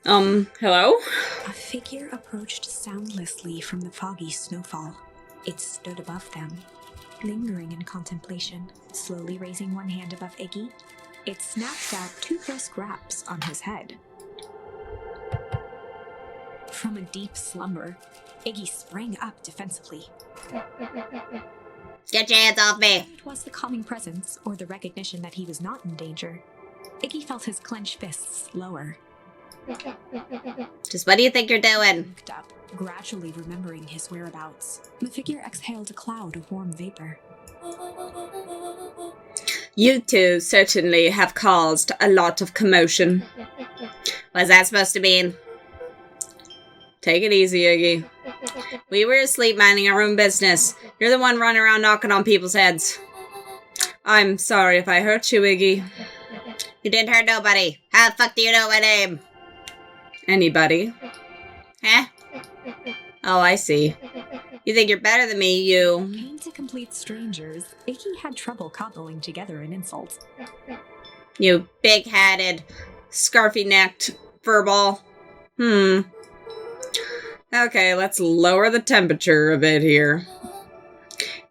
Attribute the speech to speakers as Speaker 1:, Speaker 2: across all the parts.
Speaker 1: Hello?
Speaker 2: A figure approached soundlessly from the foggy snowfall. It stood above them, lingering in contemplation, slowly raising one hand above Iggy. It snapped out 2 brisk raps on his head. From a deep slumber, Iggy sprang up defensively.
Speaker 3: Get your hands off me!
Speaker 2: It was the calming presence or the recognition that he was not in danger. Iggy felt his clenched fists lower.
Speaker 3: Just what do you think you're doing?
Speaker 2: Looked up, gradually remembering his whereabouts. The figure exhaled a cloud of warm vapor.
Speaker 1: You two certainly have caused a lot of commotion.
Speaker 3: What's that supposed to mean?
Speaker 1: Take it easy, Iggy. We were asleep minding our own business. You're the one running around knocking on people's heads. I'm sorry if I hurt you, Iggy.
Speaker 3: You didn't hurt nobody. How the fuck do you know my name?
Speaker 1: Anybody?
Speaker 3: Huh?
Speaker 1: Oh, I see. You think you're better than me, you...
Speaker 2: Came to complete strangers, Iggy had trouble cobbling together an insult.
Speaker 1: You big-headed, scarfy-necked furball. Okay, let's lower the temperature a bit here.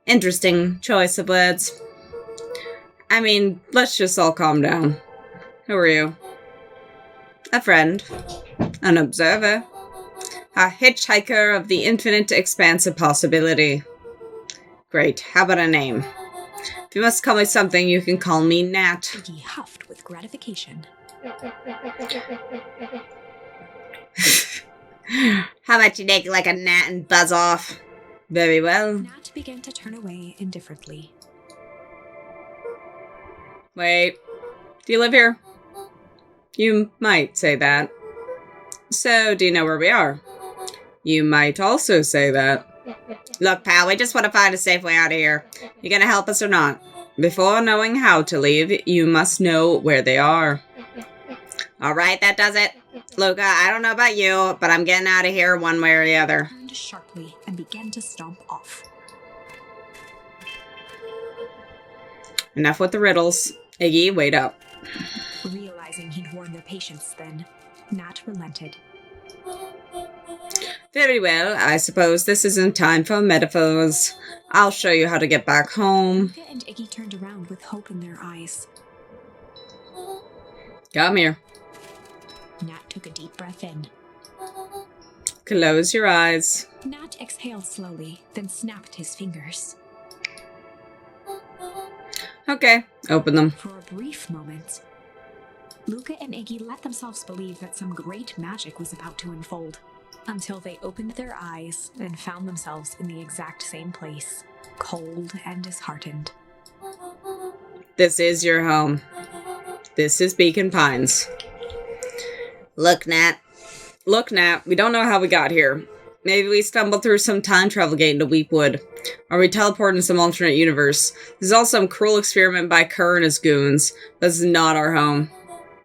Speaker 1: Interesting choice of words. I mean, let's just all calm down. Who are you? A friend. An observer. A hitchhiker of the infinite expanse of possibility. Great, how about a name? If you must call me something, you can call me Nat.
Speaker 2: Iggy huffed with gratification.
Speaker 3: How about you make like a gnat and buzz off?
Speaker 1: Very well.
Speaker 2: Nat began to turn away indifferently.
Speaker 1: Wait, do you live here? You might say that. So, do you know where we are? You might also say that.
Speaker 3: Look, pal, we just want to find a safe way out of here. You gonna help us or not?
Speaker 1: Before knowing how to leave, you must know where they are.
Speaker 3: Alright, that does it. Luca, I don't know about you, but I'm getting out of here one way or the other.
Speaker 2: He turned sharply and began to stomp off.
Speaker 1: Enough with the riddles. Iggy, wait up.
Speaker 2: Realizing he'd worn their patience then, Nat relented.
Speaker 1: Very well, I suppose this isn't time for metaphors. I'll show you how to get back home.
Speaker 2: Luca and Iggy turned around with hope in their eyes.
Speaker 1: Come here.
Speaker 2: Nat took a deep breath in.
Speaker 1: Close your eyes.
Speaker 2: Nat exhaled slowly, then snapped his fingers.
Speaker 1: Okay, open them.
Speaker 2: For a brief moment, Luca and Iggy let themselves believe that some great magic was about to unfold, until they opened their eyes and found themselves in the exact same place, cold and disheartened.
Speaker 1: This is your home. This is Beacon Pines.
Speaker 3: Look, Nat.
Speaker 1: Look, Nat, we don't know how we got here. Maybe we stumbled through some time travel gate into Weepwood. Or we teleported in some alternate universe. This is all some cruel experiment by Kerr and his goons. This is not our home.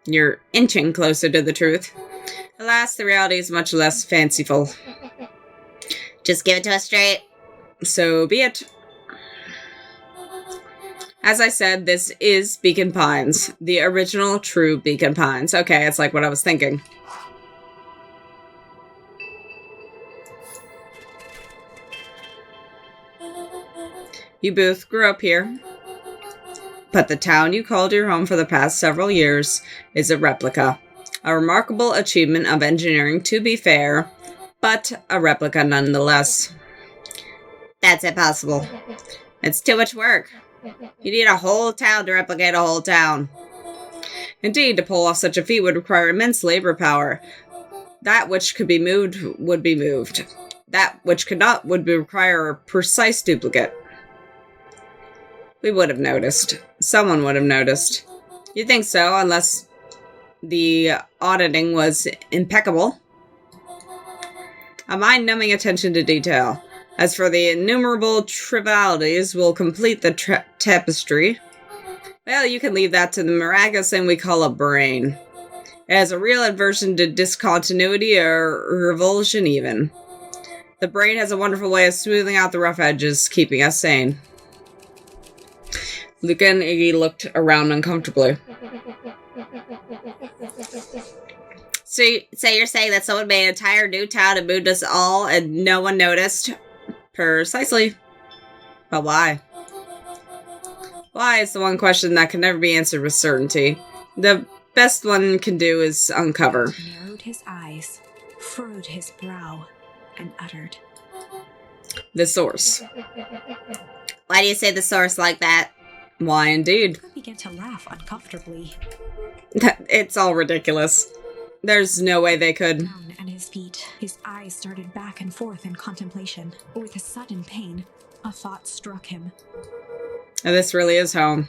Speaker 1: You're inching closer to the truth. Alas, the reality is much less fanciful.
Speaker 3: Just give it to us straight.
Speaker 1: So be it. As I said, this is Beacon Pines. The original true Beacon Pines. Okay, it's like what I was thinking. You both grew up here. But the town you called your home for the past several years is a replica. A remarkable achievement of engineering, to be fair, but a replica nonetheless.
Speaker 3: That's impossible. It's too much work. You need a whole town to replicate a whole town.
Speaker 1: Indeed, to pull off such a feat would require immense labor power. That which could be moved would be moved. That which could not would require a precise duplicate. We would have noticed. Someone would have noticed. You'd think so, unless the auditing was impeccable. A mind-numbing attention to detail. As for the innumerable trivialities will complete the tapestry, well, you can leave that to the miraculous thing we call a brain. It has a real aversion to discontinuity or revulsion even. The brain has a wonderful way of smoothing out the rough edges, keeping us sane. Luca and Iggy looked around uncomfortably.
Speaker 3: So you're saying that someone made an entire new town and moved us all and no one noticed?
Speaker 1: Precisely. But why? Why is the one question that can never be answered with certainty. The best one can do is uncover.
Speaker 2: He narrowed his eyes, furrowed his brow, and uttered,
Speaker 1: The source.
Speaker 3: Why do you say the source like that?
Speaker 1: Why indeed.
Speaker 2: Luca began to laugh uncomfortably.
Speaker 1: It's all ridiculous. There's no way they could.
Speaker 2: Down at his feet, his eyes started back and forth in contemplation. With a sudden pain, a thought struck him.
Speaker 1: This really is home.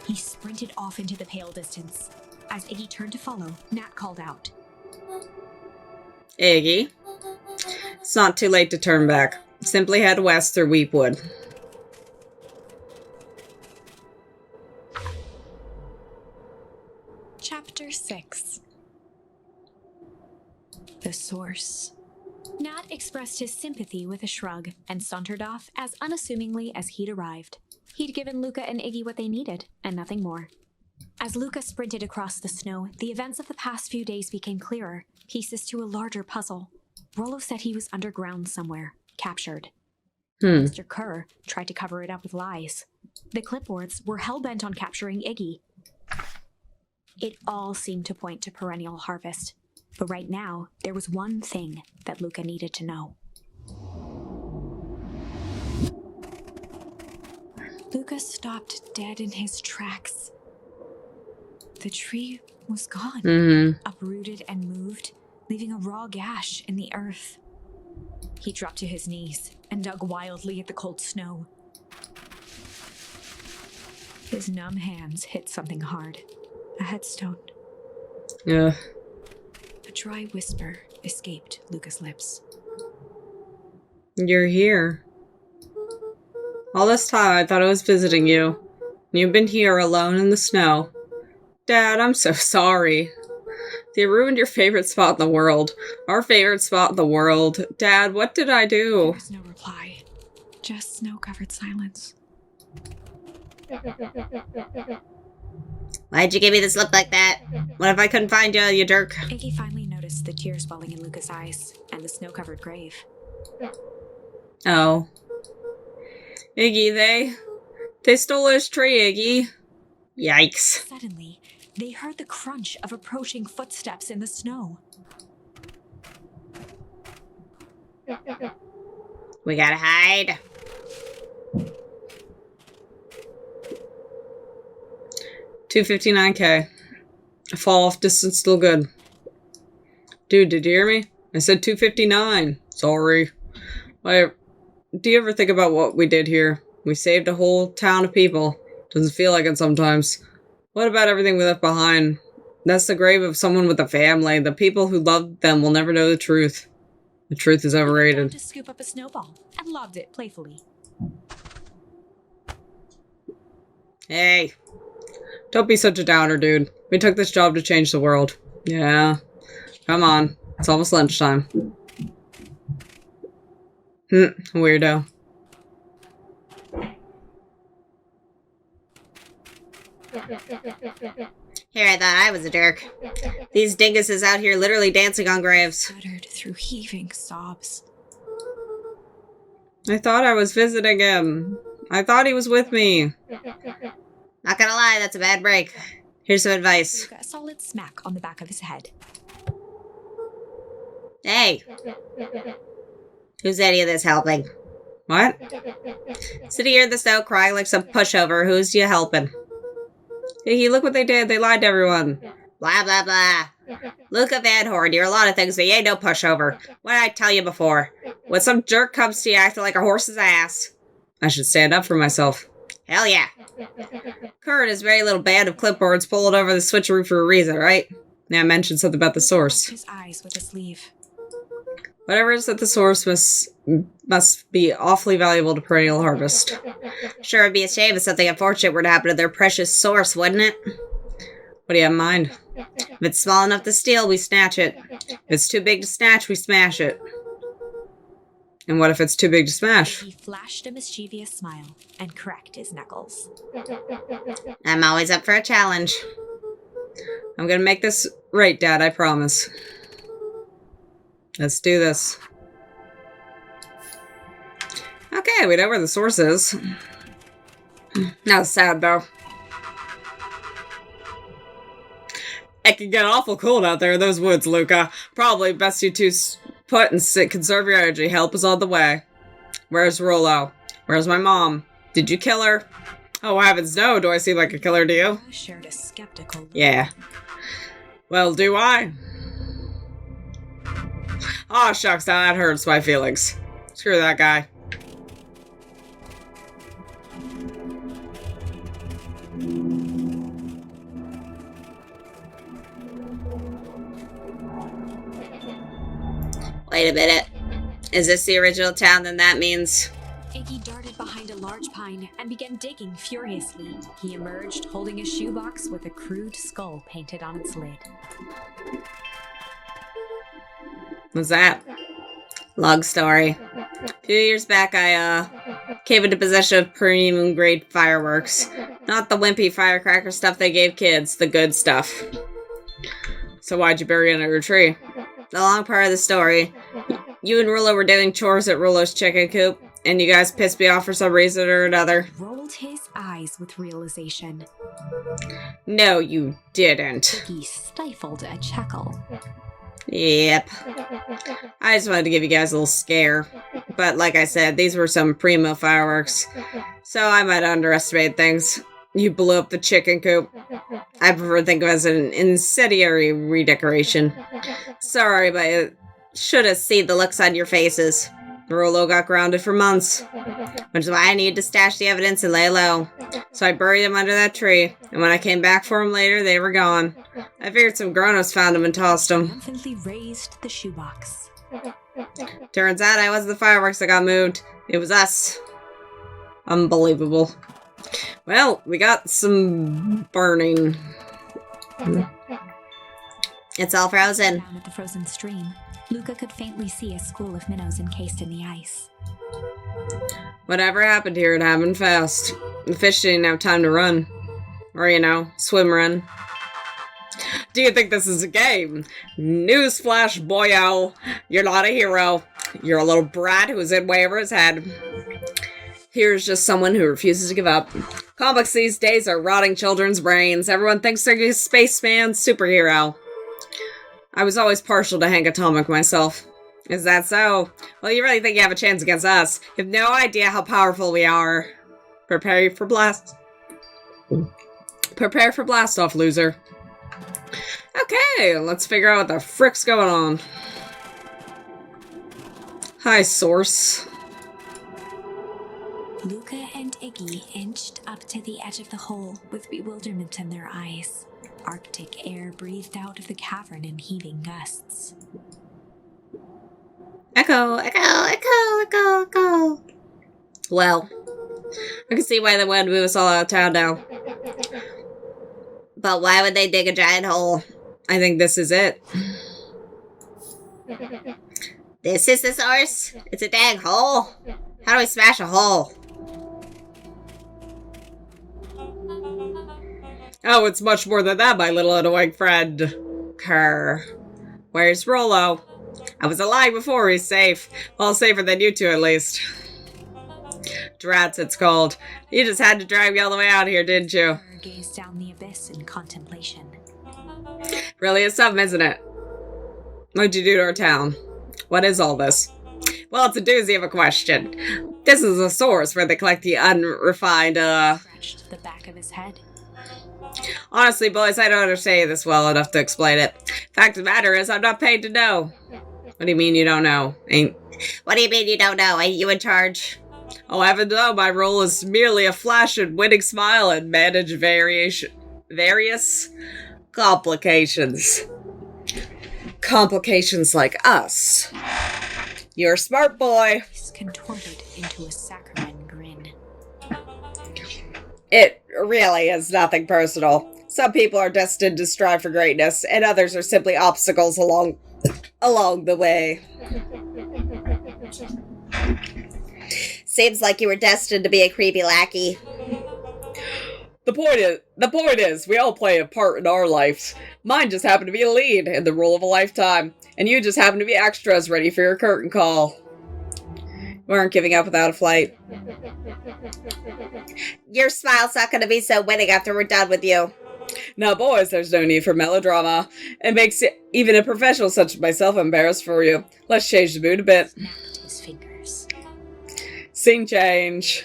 Speaker 2: He sprinted off into the pale distance. As Iggy turned to follow, Nat called out,
Speaker 1: Iggy. It's not too late to turn back. Simply head west through Weepwood.
Speaker 2: Chapter 6. The Source. Nat expressed his sympathy with a shrug and sauntered off as unassumingly as he'd arrived. He'd given Luca and Iggy what they needed, and nothing more. As Luca sprinted across the snow, the events of the past few days became clearer, pieces to a larger puzzle. Rollo said he was underground somewhere, captured. Mr. Kerr tried to cover it up with lies. The clipboards were hell-bent on capturing Iggy. It all seemed to point to perennial harvest. But right now, there was one thing that Luca needed to know. Luca stopped dead in his tracks. The tree was gone, uprooted and moved, leaving a raw gash in the earth. He dropped to his knees and dug wildly at the cold snow. His numb hands hit something hard, a headstone.
Speaker 1: Yeah.
Speaker 2: A dry whisper escaped Luca's lips.
Speaker 1: You're here. All this time I thought I was visiting you. You've been here alone in the snow. Dad, I'm so sorry. They ruined your favorite spot in the world. Our favorite spot in the world. Dad, what did I
Speaker 2: There
Speaker 1: do?
Speaker 2: was no reply, just snow-covered silence.
Speaker 3: Why'd you give me this look like that?
Speaker 1: What if I couldn't find you, you jerk?
Speaker 2: Iggy finally noticed the tears welling in Luca's eyes and the snow-covered grave.
Speaker 1: Oh. Iggy, they stole his tree, Iggy. Yikes.
Speaker 2: Suddenly, they heard the crunch of approaching footsteps in the snow.
Speaker 3: We gotta hide.
Speaker 1: $259K. Fall off distance still good. Dude, did you hear me? I said 259. Sorry. Wait, do you ever think about what we did here? We saved a whole town of people. Doesn't feel like it sometimes. What about everything we left behind? That's the grave of someone with a family. The people who loved them will never know the truth. The truth is
Speaker 2: He bent down
Speaker 1: overrated.
Speaker 2: to scoop up a snowball and lobbed it playfully.
Speaker 1: Hey. Don't be such a downer, dude. We took this job to change the world. Yeah. Come on. It's almost lunchtime. Weirdo.
Speaker 3: Here, I thought I was a jerk. These dinguses out here literally dancing on graves.
Speaker 2: Uttered through heaving sobs.
Speaker 1: I thought I was visiting him. I thought he was with me.
Speaker 3: Not gonna lie, that's a bad break. Here's some advice.
Speaker 2: Luca a solid smack on the back of his head.
Speaker 3: Hey! Who's any of this helping?
Speaker 1: What?
Speaker 3: Sitting here in the snow crying like some pushover, who's you helping?
Speaker 1: Hey, look what they did. They lied to everyone.
Speaker 3: Blah, blah, blah. Luca Van Horn, you're a lot of things, but you ain't no pushover. What did I tell you before?
Speaker 1: When some jerk comes to you acting like a horse's ass, I should stand up for myself.
Speaker 3: Hell yeah.
Speaker 1: Kerr and his very little band of clipboards pulled over the switcheroo for a reason, right? Now I mentioned something about the source.
Speaker 2: Wiped his eyes with a sleeve.
Speaker 1: Whatever it is that the source must be awfully valuable to perennial harvest.
Speaker 3: Sure would be a shame if something unfortunate were to happen to their precious source, wouldn't it?
Speaker 1: What do you have in mind?
Speaker 3: If it's small enough to steal, we snatch it.
Speaker 1: If it's too big to snatch, we smash it. And what if it's too big to smash?
Speaker 2: He flashed a mischievous smile and cracked his knuckles.
Speaker 3: I'm always up for a challenge.
Speaker 1: I'm gonna make this right, Dad, I promise. Let's do this. Okay, we know where the source is. Now it's sad, though. It can get awful cold out there in those woods, Luca. Probably best you two put and sit, conserve your energy. Help is on the way. Where's Rollo? Where's my mom? Did you kill her? Oh, heavens no. Do I seem like a killer to you?
Speaker 2: I shared a skeptical look.
Speaker 1: Yeah. Well, do I? Aw, shucks, now that hurts my feelings. Screw that guy.
Speaker 3: Wait a minute. Is this the original town? Then that means...
Speaker 2: Iggy darted behind a large pine and began digging furiously. He emerged holding a shoebox with a crude skull painted on its lid.
Speaker 1: What's that?
Speaker 3: Long story. A few years back, I, came into possession of premium grade fireworks. Not the wimpy firecracker stuff they gave kids, the good stuff.
Speaker 1: So why'd you bury it under a tree?
Speaker 3: The long part of the story. You and Rulo were doing chores at Rulo's chicken coop, and you guys pissed me off for some reason or another.
Speaker 2: Rolled his eyes with realization.
Speaker 3: No, you didn't.
Speaker 2: He stifled a chuckle.
Speaker 3: Yep. I just wanted to give you guys a little scare. But like I said, these were some primo fireworks. So I might underestimate things. You blew up the chicken coop. I prefer to think of it as an incendiary redecoration. Sorry, but I should have seen the looks on your faces. Rulo got grounded for months, which is why I needed to stash the evidence and lay low. So I buried them under that tree, and when I came back for them later, they were gone. I figured some grown-ups found them and tossed them.
Speaker 2: Triumphantly raised the shoebox.
Speaker 3: Turns out I wasn't the fireworks that got moved. It was us. Unbelievable.
Speaker 1: Well, we got some burning.
Speaker 3: It's all frozen.
Speaker 2: Down at the frozen stream, Luca could faintly see a school of minnows encased in the ice.
Speaker 1: Whatever happened here, it happened fast. The fish didn't have time to run. Or, you know, swim run. Do you think this is a game? Newsflash, boyo. You're not a hero. You're a little brat who's in way over his head. Here's just someone who refuses to give up. Comics these days are rotting children's brains. Everyone thinks they're a spaceman superhero. I was always partial to Hank Atomic myself. Is that so? Well, you really think you have a chance against us? You have no idea how powerful we are. Prepare for blast. Prepare for blast off, loser. Okay, let's figure out what the frick's going on. Hi, source.
Speaker 2: Luca and Iggy inched up to the edge of the hole with bewilderment in their eyes. Arctic air breathed out of the cavern in heaving gusts.
Speaker 3: Echo, echo, echo, echo, echo. Well, I can see why they wanted to move us all out of town now. But why would they dig a giant hole?
Speaker 1: I think this is it.
Speaker 3: This is the source? It's a dang hole? How do we smash a hole?
Speaker 1: Oh, it's much more than that, my little annoying friend. Kerr. Where's Rollo? I was alive before, he's safe. Well, safer than you two, at least. Drats, it's called. You just had to drag me all the way out here, didn't you?
Speaker 2: Gazed down the abyss in contemplation.
Speaker 1: Really is something, isn't it? What'd you do to our town? What is all this? Well, it's a doozy of a question. This is a source where they collect the unrefined,
Speaker 2: Scratched the back of his head.
Speaker 1: Honestly, boys, I don't understand this well enough to explain it. Fact of the matter is, I'm not paid to know. What do you mean you don't know?
Speaker 3: What do you mean you don't know? Ain't you in charge?
Speaker 1: Oh, heaven no, my role is merely a flash and winning smile and manage various complications. Complications like us. You're a smart boy.
Speaker 2: He's contorted into a saccharine grin.
Speaker 1: It really is nothing personal. Some people are destined to strive for greatness, and others are simply obstacles along the way.
Speaker 3: Seems like you were destined to be a creepy lackey. The point is, we all play a part in our lives. Mine just happened to be a lead in the role of a lifetime, and you just happen to be extras ready for your curtain call. We aren't giving up without a fight.
Speaker 1: Your smile's not going to be so winning after we're done with you.
Speaker 3: Now, boys, there's no need for melodrama. It makes even a professional such as myself embarrassed for you. Let's change the mood a bit.
Speaker 2: Snapped his fingers.
Speaker 3: Scene change.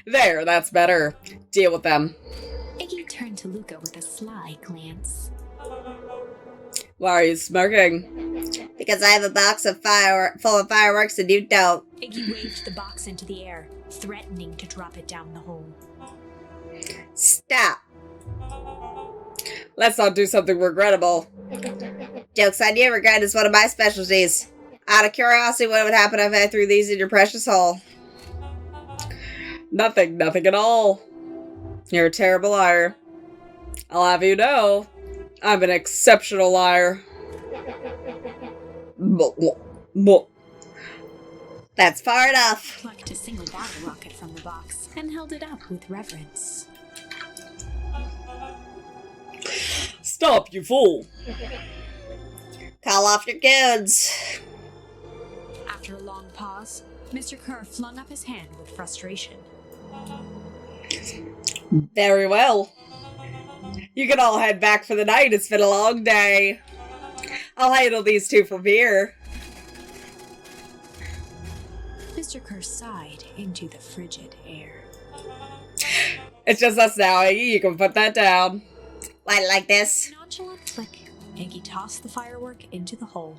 Speaker 3: There, that's better. Deal with them.
Speaker 2: Iggy turned to Luca with a sly glance.
Speaker 3: Why are you smirking?
Speaker 1: Because I have a box of full of fireworks and you don't.
Speaker 2: Iggy waved the box into the air, threatening to drop it down the hole.
Speaker 1: Stop.
Speaker 3: Let's not do something regrettable.
Speaker 1: Joke's on you, regret is one of my specialties. Out of curiosity, what would happen if I threw these in your precious hole?
Speaker 3: Nothing at all. You're a terrible liar. I'll have you know, I'm an exceptional liar.
Speaker 1: That's far enough.
Speaker 2: Plucked a single bottle rocket from the box and held it up with reverence.
Speaker 3: Stop, you fool!
Speaker 1: Call off your goods.
Speaker 2: After a long pause, Mr. Kerr flung up his hand with frustration.
Speaker 3: Very well. You can all head back for the night. It's been a long day. I'll handle these two from here.
Speaker 2: Mr. Kerr sighed into the frigid air.
Speaker 3: It's just us now, Iggy. You can put that down.
Speaker 1: Light it like this.
Speaker 2: Nonchalant flick, Iggy tossed the firework into the hole.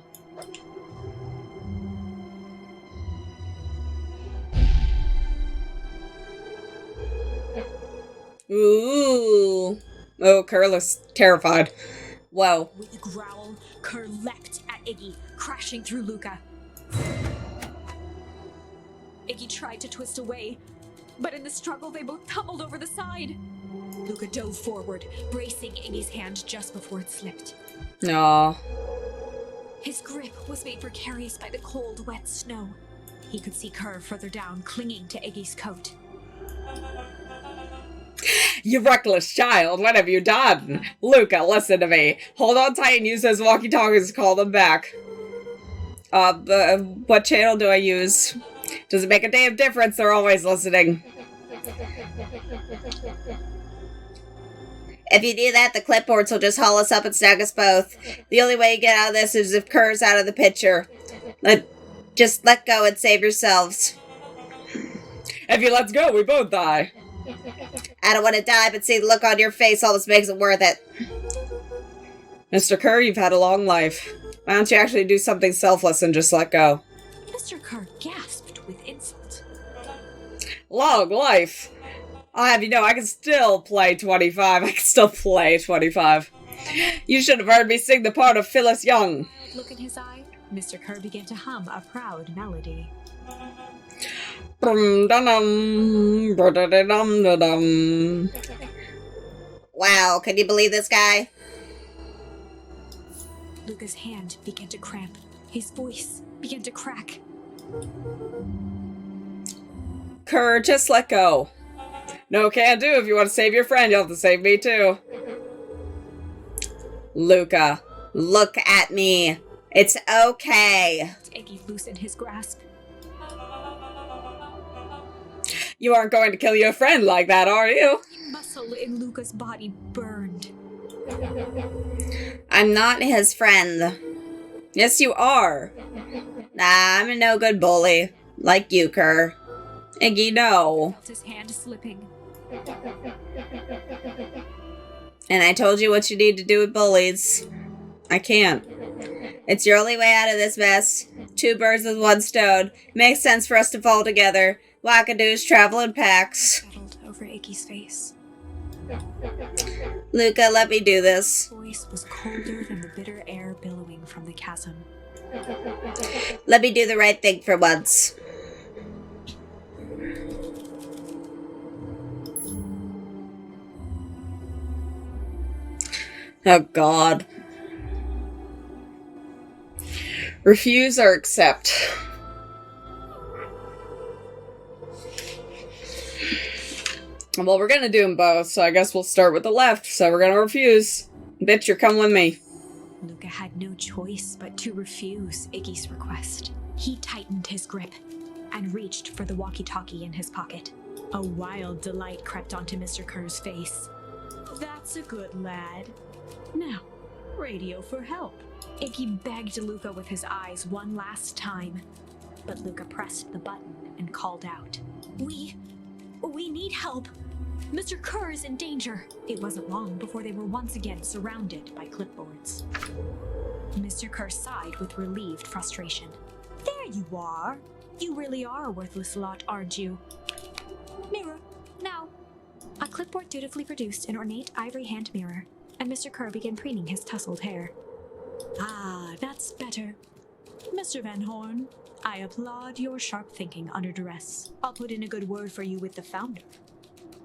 Speaker 3: Ooh. Oh, Kerr looks terrified. Whoa.
Speaker 2: With a growl, Kerr leapt at Iggy, crashing through Luca. Iggy tried to twist away, but in the struggle they both tumbled over the side. Luca dove forward, bracing Iggy's hand just before it slipped.
Speaker 3: Aw.
Speaker 2: His grip was made precarious by the cold, wet snow. He could see Kerr further down, clinging to Iggy's coat.
Speaker 3: You reckless child, what have you done? Luca, listen to me. Hold on tight and use those walkie-talkies to call them back. What channel do I use? Does it make a damn difference? They're always listening.
Speaker 1: If you do that, the clipboards will just haul us up and snag us both. The only way you get out of this is if Kerr's out of the picture. Just let go and save yourselves.
Speaker 3: If you let go, we both die.
Speaker 1: I don't want to die, but see the look on your face almost makes it worth it.
Speaker 3: Mr. Kerr, you've had a long life. Why don't you actually do something selfless and just let go?
Speaker 2: Mr. Kerr gasped with insult.
Speaker 3: Long life? I'll have you know, I can still play 25. I can still play 25. You should have heard me sing the part of Phyllis Young.
Speaker 2: Look in his eye, Mr. Kerr began to hum a proud melody.
Speaker 1: Wow, can you believe this guy?
Speaker 2: Luca's hand began to cramp. His voice began to crack.
Speaker 3: Kerr, just let go. No can do. If you want to save your friend, you'll have to save me too. Luca,
Speaker 1: look at me. It's okay.
Speaker 2: Iggy loosened his grasp.
Speaker 3: You aren't going to kill your friend like that, are you?
Speaker 2: Muscle in Luca's body burned.
Speaker 1: I'm not his friend.
Speaker 3: Yes, you are.
Speaker 1: Nah, I'm a no-good bully. Like you, Kerr.
Speaker 3: Iggy, no.
Speaker 2: Felt his hand slipping.
Speaker 1: And I told you what you need to do with bullies.
Speaker 3: I can't.
Speaker 1: It's your only way out of this mess. 2 birds with 1 stone. Makes sense for us to fall together. Wackadoos travel in packs.
Speaker 2: Settled over Iggy's face.
Speaker 1: Luca, let me do this.
Speaker 2: His voice was colder than the bitter air billowing from the chasm.
Speaker 1: Let me do the right thing for once.
Speaker 3: Oh, God. Refuse or accept? Well, we're gonna do them both, so I guess we'll start with the left, so we're gonna refuse. Bitch, you're coming with me.
Speaker 2: Luca had no choice but to refuse Iggy's request. He tightened his grip and reached for the walkie-talkie in his pocket. A wild delight crept onto Mr. Kerr's face. That's a good lad. Now, radio for help. Iggy begged Luca with his eyes one last time, but Luca pressed the button and called out. We need help. Mr. Kerr is in danger. It wasn't long before they were once again surrounded by clipboards. Mr. Kerr sighed with relieved frustration. There you are. You really are a worthless lot, aren't you? Mirror, now. A clipboard dutifully produced an ornate ivory hand mirror, and Mr. Kerr began preening his tousled hair. Ah, that's better. Mr. Van Horn, I applaud your sharp thinking under duress. I'll put in a good word for you with the founder.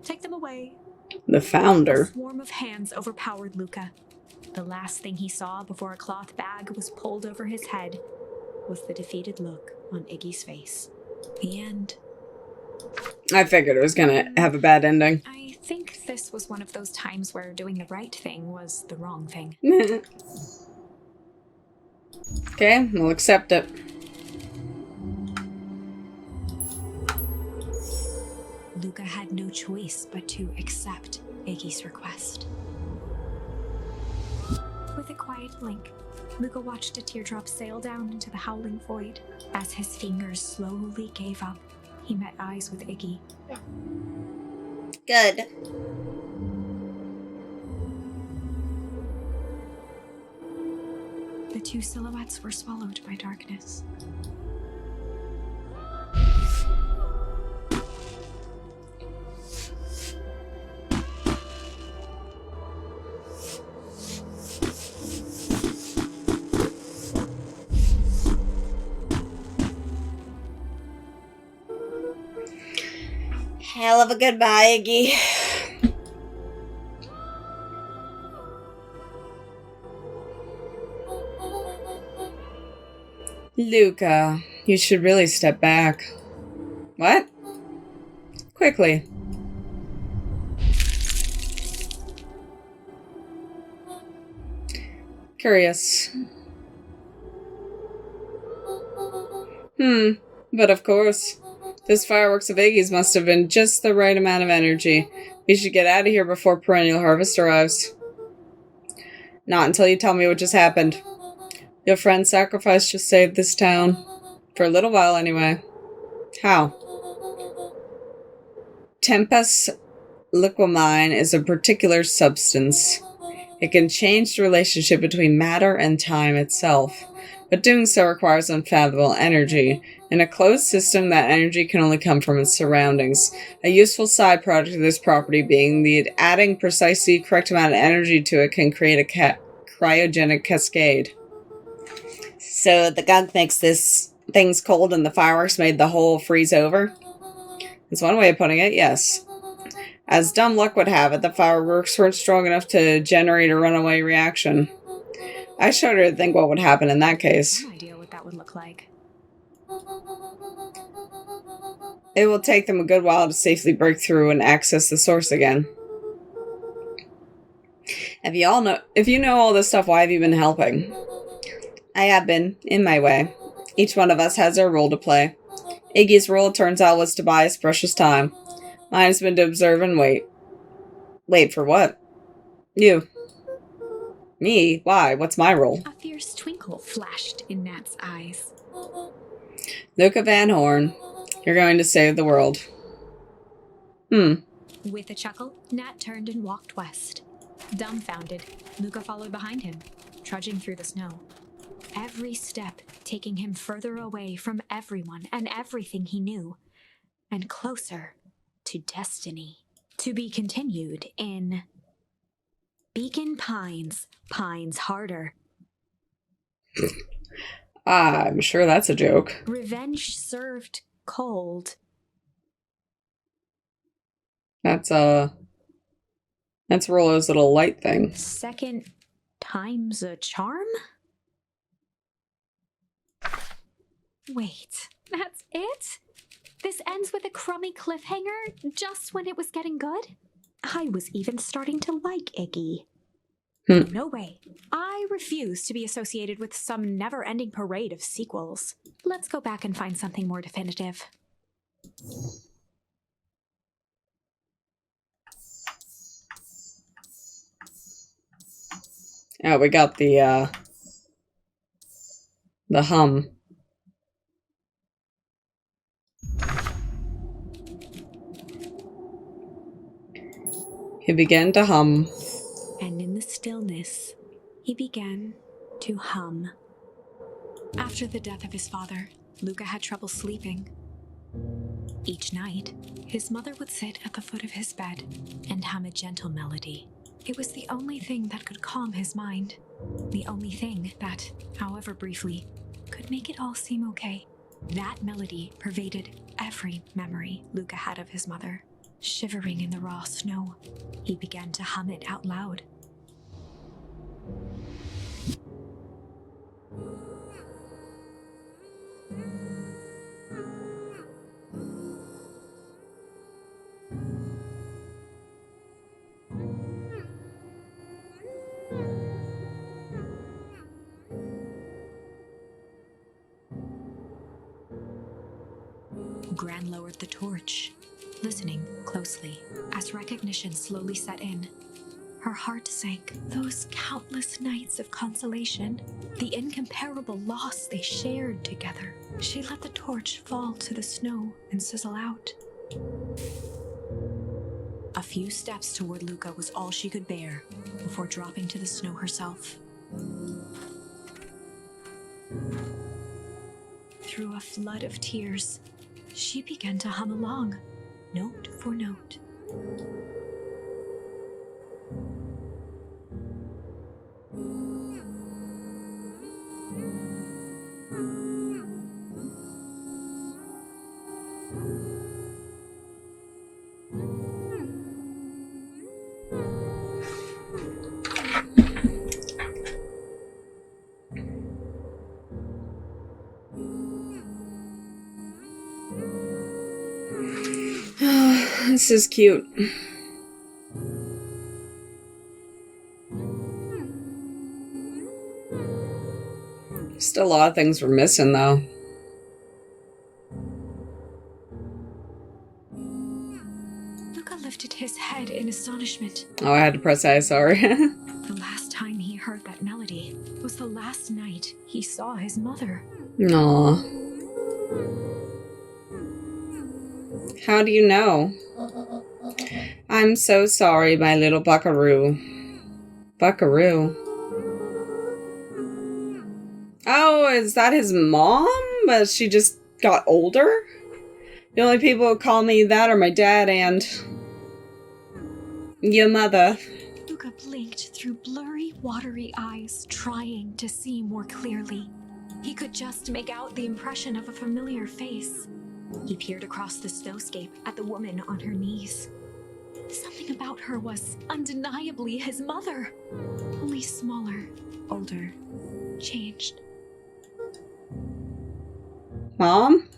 Speaker 2: Take them away.
Speaker 3: The founder?
Speaker 2: A swarm of hands overpowered Luca. The last thing he saw before a cloth bag was pulled over his head was the defeated look on Iggy's face. The end.
Speaker 3: I figured it was gonna have a bad ending.
Speaker 2: I think this was one of those times where doing the right thing was the wrong thing.
Speaker 3: Okay, we'll accept it.
Speaker 2: Luca had no choice but to accept Iggy's request. With a quiet blink, Luca watched a teardrop sail down into the howling void. As his fingers slowly gave up, he met eyes with Iggy.
Speaker 3: Good.
Speaker 2: The two silhouettes were swallowed by darkness.
Speaker 3: Hell of a goodbye, Iggy. Luca, you should really step back. What? Quickly. Curious. But of course. Those fireworks of Iggy's must have been just the right amount of energy. We should get out of here before perennial harvest arrives. Not until you tell me what just happened. Your friend's sacrifice just saved this town. For a little while, anyway. How? Tempus liquamine is a particular substance. It can change the relationship between matter and time itself, but doing so requires unfathomable energy. In a closed system, that energy can only come from its surroundings. A useful side product of this property being that adding precisely correct amount of energy to it can create a cryogenic cascade. So the gunk makes this things cold and the fireworks made the whole freeze over? That's one way of putting it, yes. As dumb luck would have it, the fireworks weren't strong enough to generate a runaway reaction. I shudder to think what would happen in that case.
Speaker 2: No idea what that would look like.
Speaker 3: It will take them a good while to safely break through and access the source again. If you know all this stuff, why have you been helping? I have been, in my way. Each one of us has our role to play. Iggy's role, it turns out, was to buy us precious time. Mine has been to observe and wait. Wait for what? You. Me? Why? What's my role?
Speaker 2: A fierce twinkle flashed in Nat's eyes.
Speaker 3: Luca Van Horn, you're going to save the world.
Speaker 2: With a chuckle, Nat turned and walked west. Dumbfounded, Luca followed behind him, trudging through the snow. Every step taking him further away from everyone and everything he knew, and closer to destiny. To be continued in Beacon Pines, Pines Harder.
Speaker 3: I'm sure that's a joke.
Speaker 2: Revenge served cold.
Speaker 3: That's Rollo's little light thing.
Speaker 2: Second time's a charm? Wait, that's it? This ends with a crummy cliffhanger just when it was getting good? I was even starting to like Iggy. No way. I refuse to be associated with some never-ending parade of sequels. Let's go back and find something more definitive.
Speaker 3: Oh, we got the hum. He began to hum.
Speaker 2: And in the stillness, he began to hum. After the death of his father, Luca had trouble sleeping. Each night, his mother would sit at the foot of his bed and hum a gentle melody. It was the only thing that could calm his mind. The only thing that, however briefly, could make it all seem okay. That melody pervaded every memory Luca had of his mother. Shivering in the raw snow, he began to hum it out loud. Gran lowered the torch, listening closely. As recognition slowly set in, her heart sank. Those countless nights of consolation, the incomparable loss they shared together. She let the torch fall to the snow and sizzle out. A few steps toward Luca was all she could bear before dropping to the snow herself. Through a flood of tears, she began to hum along, note for note.
Speaker 3: This is cute. Still a lot of things we're missing, though.
Speaker 2: Luca lifted his head in astonishment.
Speaker 3: Oh, I had to press I, sorry.
Speaker 2: The last time he heard that melody was the last night he saw his mother.
Speaker 3: Aw. How do you know? I'm so sorry, my little buckaroo. Buckaroo? Oh, is that his mom? But she just got older? The only people who call me that are my dad and your mother.
Speaker 2: Luca blinked through blurry, watery eyes, trying to see more clearly. He could just make out the impression of a familiar face. He peered across the snowscape at the woman on her knees. Something about her was undeniably his mother, only smaller, older, changed.
Speaker 3: Mom?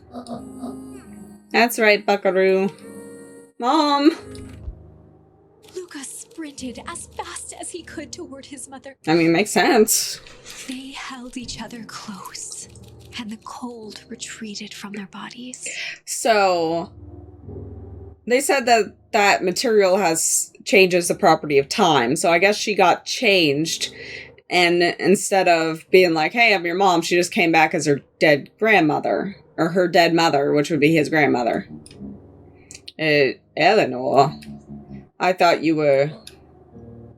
Speaker 3: That's right, buckaroo. Mom!
Speaker 2: Luca sprinted as fast as he could toward his mother.
Speaker 3: I mean, makes sense.
Speaker 2: They held each other close, and the cold retreated from their bodies.
Speaker 3: So, they said that that material changes the property of time. So I guess she got changed, and instead of being like, hey, I'm your mom, she just came back as her dead grandmother. Or her dead mother, which would be his grandmother. Eleanor, I thought you were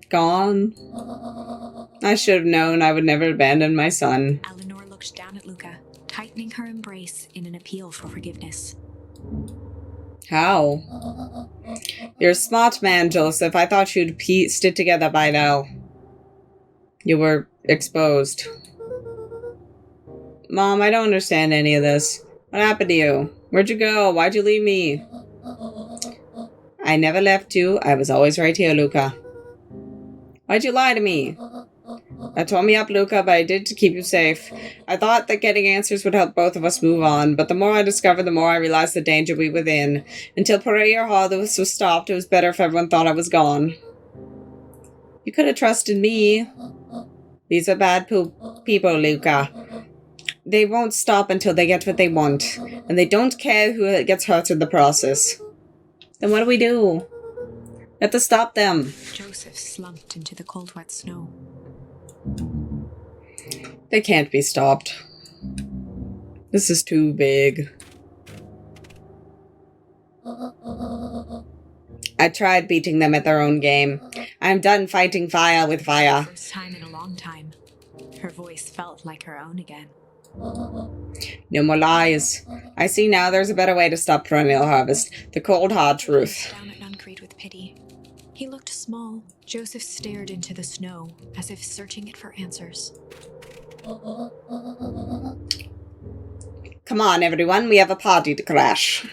Speaker 3: gone. I should have known I would never abandon my son.
Speaker 2: Eleanor looked down at Luca, tightening her embrace in an appeal for forgiveness.
Speaker 3: How? You're a smart man, Joseph. I thought you'd pieced it together by now. You were exposed. Mom, I don't understand any of this. What happened to you? Where'd you go? Why'd you leave me? I never left you. I was always right here, Luca. Why'd you lie to me? That tore me up, Luca, but I did it to keep you safe. I thought that getting answers would help both of us move on, but the more I discovered, the more I realized the danger we were in. Until Prayer Hall was stopped, it was better if everyone thought I was gone. You could have trusted me. These are bad people, Luca. They won't stop until they get what they want, and they don't care who gets hurt in the process. Then what do? We have to stop them.
Speaker 2: Joseph slumped into the cold, wet snow.
Speaker 3: They can't be stopped. This is too big. I tried beating them at their own game. I'm done fighting fire with fire.
Speaker 2: First time in a long time. Her voice felt like her own again.
Speaker 3: No more lies. I see now there's a better way to stop perennial harvest. The cold, hard truth.
Speaker 2: Down at Nuncreed with pity. He looked small. Joseph stared into the snow, as if searching it for answers.
Speaker 3: Come on, everyone. We have a party to crash.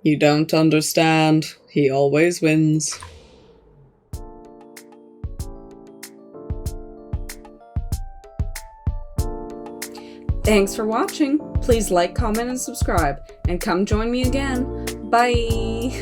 Speaker 3: You don't understand. He always wins. Thanks for watching. Please like, comment, and subscribe. And come join me again. Bye!